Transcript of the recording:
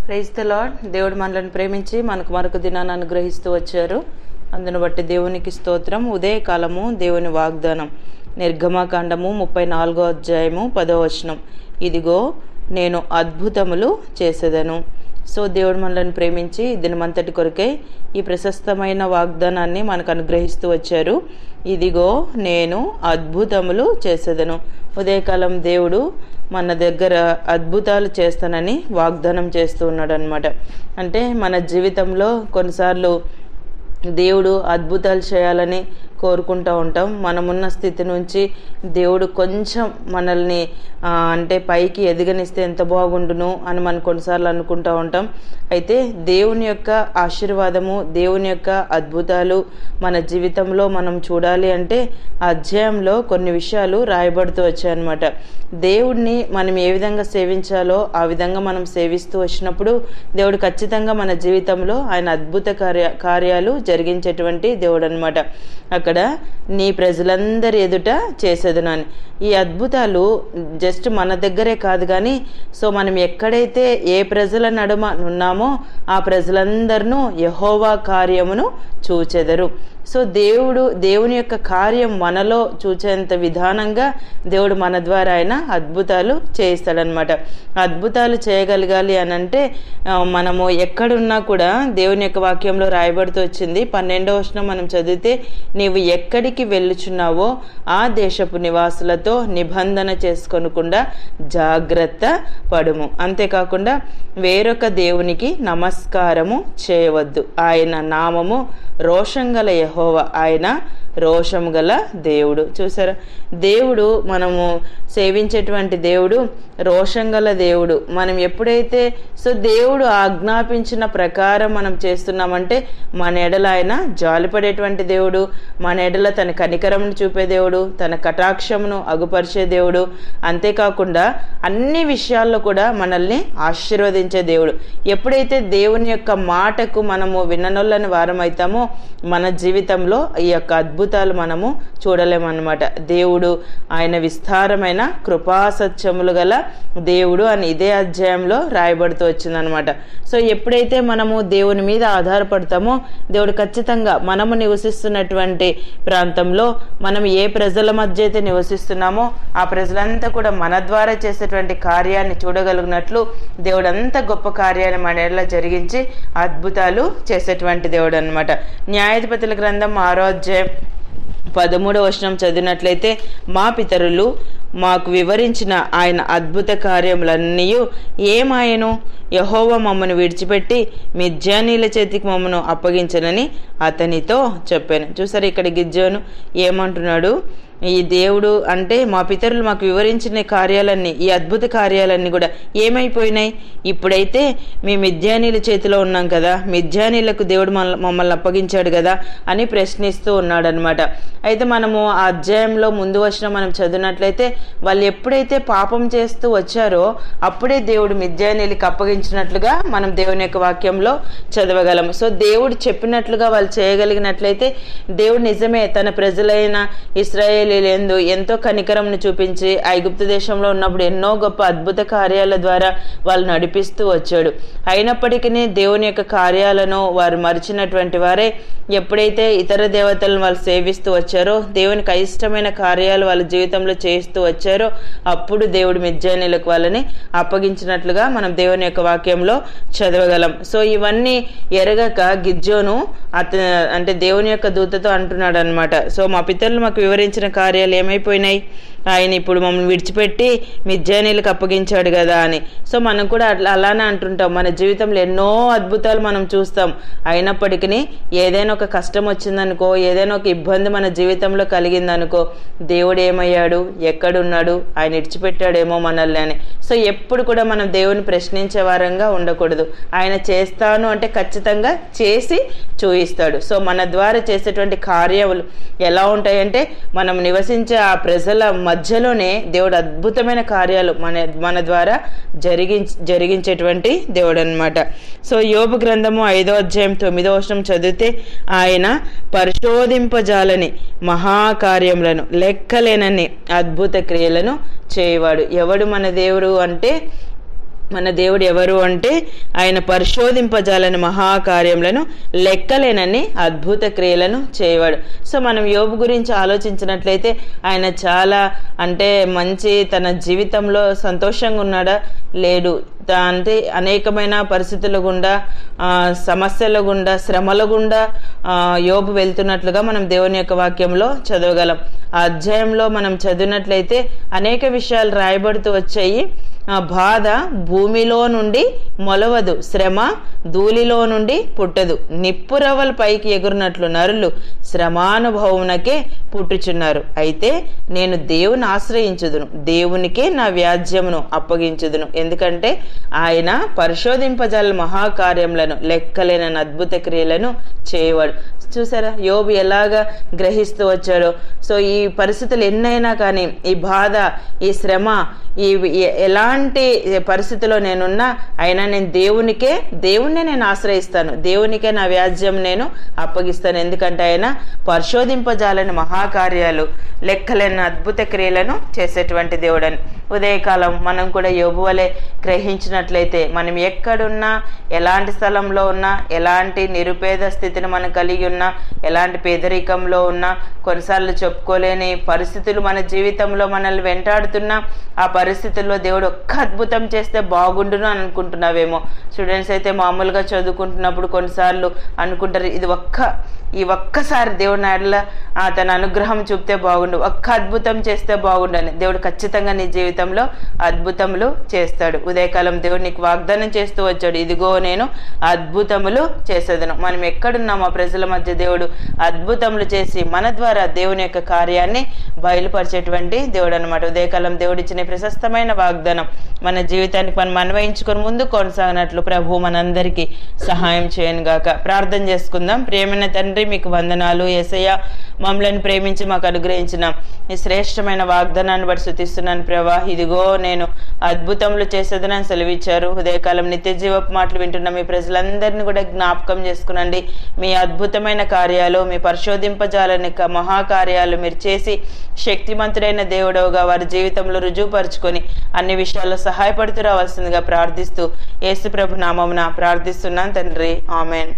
Praise the lord. దేవుడు మనల్ని ప్రేమించి మనకు మరొక దినాన్ని అనుగ్రహిస్తూ వచ్చారు. అందును బట్టి దేవునికి స్తోత్రం. ఉదయకాలము దేవుని వాగ్దానం నిర్గమకాండము 34వ అధ్యాయము 10వ వచనం. ఇదిగో నేను అద్భుతములు చేసేదను. సో దేవుడు మనల్ని ప్రేమించి దినమంతటి కొరకై ఈ ప్రశస్తమైన వాగ్దానాన్ని మనకు అనుగ్రహిస్తూ వచ్చారు. ఇదిగో నేను అద్భుతములు చేసేదను. ఉదయకాలం దేవుడు మన దగ్గర అద్భుతాలు చేస్తానని వాగ్దానం చేస్తూ ఉన్నాడు అనమాట. అంటే మన జీవితంలో కొన్నిసార్లు దేవుడు అద్భుతాలు చేయాలని కోరుకుంటూ ఉంటాం. మనమున్న స్థితి నుంచి దేవుడు కొంచెం మనల్ని అంటే పైకి ఎదగనిస్తే ఎంత బాగుండును అని మనం కొన్నిసార్లు అనుకుంటూ ఉంటాం. అయితే దేవుని యొక్క ఆశీర్వాదము, దేవుని యొక్క అద్భుతాలు మన జీవితంలో మనం చూడాలి అంటే అధ్యాయంలో కొన్ని విషయాలు రాయబడుతూ వచ్చాయన్నమాట. దేవుడిని మనం ఏ విధంగా సేవించాలో ఆ విధంగా మనం సేవిస్తూ వచ్చినప్పుడు దేవుడు ఖచ్చితంగా మన జీవితంలో ఆయన అద్భుత కార్యాలు జరిగించేటువంటి దేవుడు అనమాట. అక్కడ నీ ప్రజలందరి ఎదుట చేసేదను అని. ఈ అద్భుతాలు జస్ట్ మన దగ్గరే కాదు కానీ మనం ఎక్కడైతే ఏ ప్రజల నడుమ ఉన్నామో ఆ ప్రజలందరినూ యెహోవా కార్యమును చూచెదరు. సో దేవుని యొక్క కార్యం మనలో చూచేంత విధానంగా దేవుడు మన ద్వారా ఆయన అద్భుతాలు చేయిస్తాడనమాట. అద్భుతాలు చేయగలగాలి అని అంటే మనము ఎక్కడున్నా కూడా దేవుని యొక్క వాక్యంలో రాయబడుతూ వచ్చింది. 12వ వచనం మనం చదివితే, నీవు ఎక్కడికి వెళ్ళుచున్నావో ఆ దేశపు నివాసులతో నిబంధన చేసుకొనకుండా జాగ్రత్త పడుము. అంతేకాకుండా వేరొక దేవునికి నమస్కారము చేయవద్దు. ఆయన నామము రోషం గల యెహోవా, ఆయన రోషం గల దేవుడు. చూసారా, దేవుడు మనము సేవించేటువంటి దేవుడు రోషం గల దేవుడు. మనం ఎప్పుడైతే దేవుడు ఆజ్ఞాపించిన ప్రకారం మనం చేస్తున్నామంటే మన ఎడల ఆయన జాలిపడేటువంటి దేవుడు, మన ఎడల తన కనికరమును చూపే దేవుడు, తన కటాక్షమును అగుపరిచే దేవుడు. అంతేకాకుండా అన్ని విషయాల్లో కూడా మనల్ని ఆశీర్వదించే దేవుడు. ఎప్పుడైతే దేవుని యొక్క మాటకు మనము విన్ననొల్లని వారం అవుతామో మన జీవితంలో ఈ యొక్క అద్భుతాలు మనము చూడలేమన్నమాట. దేవుడు ఆయన విస్తారమైన కృపాసత్యములు గల దేవుడు అని ఇదే అధ్యాయంలో రాయబడుతూ వచ్చిందనమాట. ఎప్పుడైతే మనము దేవుని మీద ఆధారపడతామో దేవుడు ఖచ్చితంగా మనము నివసిస్తున్నటువంటి ప్రాంతంలో మనం ఏ ప్రజల మధ్య అయితే నివసిస్తున్నామో ఆ ప్రజలంతా కూడా మన ద్వారా చేసేటువంటి కార్యాన్ని చూడగలిగినట్లు దేవుడు అంత గొప్ప కార్యాన్ని మన ఎడల జరిగించి అద్భుతాలు చేసేటువంటి దేవుడు అనమాట. న్యాయాధిపతుల గ్రంథం 6వ అధ్యాయం 13వ వచనం చదివినట్లయితే, మా పితరులు మాకు వివరించిన ఆయన అద్భుత కార్యములన్నీ ఏమాయను? యెహోవా మమ్మను విడిచిపెట్టి మిద్యానీల చేతికి మమ్మను అప్పగించనని అతనితో చెప్పాను. చూసారు, ఇక్కడ గిద్యోను ఏమంటున్నాడు? ఈ దేవుడు అంటే మా పితరులు మాకు వివరించిన కార్యాలన్నీ, ఈ అద్భుత కార్యాలన్నీ కూడా ఏమైపోయినాయి? ఇప్పుడైతే మీ మిద్యానీల చేతిలో ఉన్నాం కదా, మిద్యానీలకు దేవుడు మమ్మల్ని అప్పగించాడు కదా అని ప్రశ్నిస్తూ ఉన్నాడు అనమాట. అయితే మనము ఆ అధ్యాయంలో ముందు వచ్చిన మనం చదివినట్లయితే వాళ్ళు ఎప్పుడైతే పాపం చేస్తూ వచ్చారో అప్పుడే దేవుడు మిద్యానీలకు అప్పగించినట్లుగా మనం దేవుని యొక్క వాక్యంలో చదవగలం. దేవుడు చెప్పినట్లుగా వాళ్ళు చేయగలిగినట్లయితే దేవుడు నిజమే తన ప్రజలైన ఇశ్రాయేలు ఎంతో కనికరంను చూపించి ఐగుప్తు దేశంలో ఉన్నప్పుడు ఎన్నో గొప్ప అద్భుత కార్యాల ద్వారా వాళ్ళు నడిపిస్తూ వచ్చాడు. అయినప్పటికీ దేవుని యొక్క కార్యాలను వారు మరిచినటువంటి వారే ఎప్పుడైతే ఇతర దేవతలను వాళ్ళు సేవిస్తూ వచ్చారో, దేవునికి అయిష్టమైన కార్యాలు వాళ్ళ జీవితంలో చేస్తూ వచ్చారో అప్పుడు దేవుడు మిద్యానీలకు వాళ్ళని అప్పగించినట్లుగా మనం దేవుని యొక్క వాక్యంలో చదవగలం. ఇవన్నీ ఎరగక గిద్యోను అంటే దేవుని యొక్క దూతతో అంటున్నాడు అనమాట. మా పితరులు మాకు వివరించిన కార్యాలు ఏమైపోయినాయి? ఆయన ఇప్పుడు మమ్మల్ని విడిచిపెట్టి మిద్యానీలకు అప్పగించాడు కదా అని. మనం కూడా అలానే అంటుంటాం. మన జీవితంలో ఎన్నో అద్భుతాలు మనం చూస్తాం. అయినప్పటికీ ఏదైనా ఒక కష్టం వచ్చిందనుకో, ఏదైనా ఒక ఇబ్బంది మన జీవితంలో కలిగిందనుకో, దేవుడు ఏమయ్యాడు, ఎక్కడున్నాడు, ఆయన విడిచిపెట్టాడేమో మనల్ని అని. ఎప్పుడు కూడా మనం దేవుని ప్రశ్నించే వారంగా ఉండకూడదు. ఆయన చేస్తాను అంటే ఖచ్చితంగా చేసి చూయిస్తాడు. మన ద్వారా చేసేటువంటి కార్యాలు ఎలా ఉంటాయంటే మనం నివసించే ఆ ప్రజల మధ్యలోనే దేవుడు అద్భుతమైన కార్యాలు మన ద్వారా జరిగించేటువంటి దేవుడు అనమాట. యోబు గ్రంథము 5వ అధ్యాయం 9వ వచనం చదివితే, ఆయన పరిశోధింపజాలని మహాకార్యములను లెక్కలేనన్ని అద్భుత క్రియలను చేయవాడు. ఎవడు మన దేవుడు అంటే మన దేవుడు ఎవరు అంటే ఆయన పరిశోధింపజాలని మహాకార్యములను లెక్కలేనని అద్భుత క్రియలను చేయవాడు. సో మనం యోబు గురించి ఆలోచించినట్లయితే ఆయన చాలా అంటే మంచి తన జీవితంలో సంతోషంగా ఉన్నాడా? లేడు. అంటే అనేకమైన పరిస్థితుల గుండా, సమస్యల గుండా, శ్రమల గుండా యోబు వెళ్తున్నట్లుగా మనం దేవుని యొక్క వాక్యంలో చదవగలం. ఆ అధ్యాయంలో మనం చదివినట్లయితే అనేక విషయాలు రాయబడుతూ వచ్చాయి. బాధ భూమిలో నుండి మొలవదు, శ్రమ ధూళిలో నుండి పుట్టదు, నిప్పురవ్వల పైకి ఎగురునట్లు నరులు శ్రమానుభవమునకే పుట్టుచున్నారు. అయితే నేను దేవుని ఆశ్రయించుదును, దేవునికే నా వ్యాజ్యమును అప్పగించుదును. ఎందుకంటే ఆయన పరిశోధింపజాల మహాకార్యములను లెక్కలేనని అద్భుత క్రియలను చేయవాడు. చూసారా యోబు ఎలాగా గ్రహిస్తూ వచ్చాడో. సో ఈ పరిస్థితులు ఎన్నైనా కానీ, ఈ బాధ, ఈ శ్రమ, ఈ ఎలాంటి పరిస్థితిలో నేనున్నా అయినా నేను దేవుణ్ణే నేను ఆశ్రయిస్తాను, దేవునికే నా వ్యాజ్యం నేను అప్పగిస్తాను. ఎందుకంటే ఆయన పరిశోధింపజాలని మహాకార్యాలు లెక్కలేని అద్భుత క్రియలను చేసేటువంటి దేవుడని. ఉదయకాలం మనం కూడా యోబు వలె గ్రహించినట్లయితే మనం ఎక్కడున్నా, ఎలాంటి స్థలంలో ఉన్నా, ఎలాంటి నిరుపేద స్థితిని మనం కలిగి ఉన్నా, ఎలాంటి పేదరికంలో ఉన్నా, కొన్నిసార్లు చెప్పుకోలేని పరిస్థితులు మన జీవితంలో మనల్ని వెంటాడుతున్నా, ఆ పరిస్థితుల్లో దేవుడు ఒక్క అద్భుతం చేస్తే బాగుండును అని అనుకుంటున్నావేమో. స్టూడెంట్స్ అయితే మామూలుగా చదువుకుంటున్నప్పుడు కొన్నిసార్లు అనుకుంటారు, ఈ ఒక్కసారి దేవుడు నాడలా తన అనుగ్రహం చూపితే బాగుండు, ఒక్క అద్భుతం చేస్తే బాగుండని. దేవుడు ఖచ్చితంగా నీ జీవితంలో అద్భుతములు చేస్తాడు. ఉదయకాలం దేవుడు నీకు వాగ్దానం చేస్తూ వచ్చాడు, ఇదిగో నేను అద్భుతములు చేసేదను. మనం ఎక్కడున్నామో ప్రజల మధ్య దేవుడు అద్భుతములు చేసి మన ద్వారా దేవుని యొక్క కార్యాన్ని బయలుపరిచేటువంటి దేవుడు అనమాట. ఉదయకాలం దేవుడు ఇచ్చిన ప్రశస్తమైన వాగ్దానం మన జీవితానికి మనం అన్వయించుకొని ముందు కొనసాగినట్లు ప్రభు మనందరికీ సహాయం చేయను గాక. ప్రార్థన చేసుకుందాం. ప్రియమైన తండ్రి, మీకు వందనాలు. యేసయ్య, మమ్మల్ని ప్రేమించి మాకు అనుగ్రహించిన ఈ శ్రేష్టమైన వాగ్దానాన్ని బట్టి స్తుతిస్తున్నాను ప్రభా. ఇదిగో నేను అద్భుతములు చేసేదని సెలవిచ్చారు. ఉదయకాలం నిత్య జీవపు మాటలు వింటున్న మీ ప్రజలందరినీ కూడా జ్ఞాపకం చేసుకునండి. మీ అద్భుతమైన కార్యాలు, మీ పరిశోధింపజాలని మహాకార్యాలు మీరు చేసి శక్తిమంతుడైన దేవుడవుగా వారి జీవితంలో రుజువుపరుచుకొని అన్ని విషయాల్లో సహాయపడుతూ రావాల్సిందిగా ప్రార్థిస్తూ యేసు ప్రభు నామమున ప్రార్థిస్తున్నాను తండ్రి. ఆమెన్.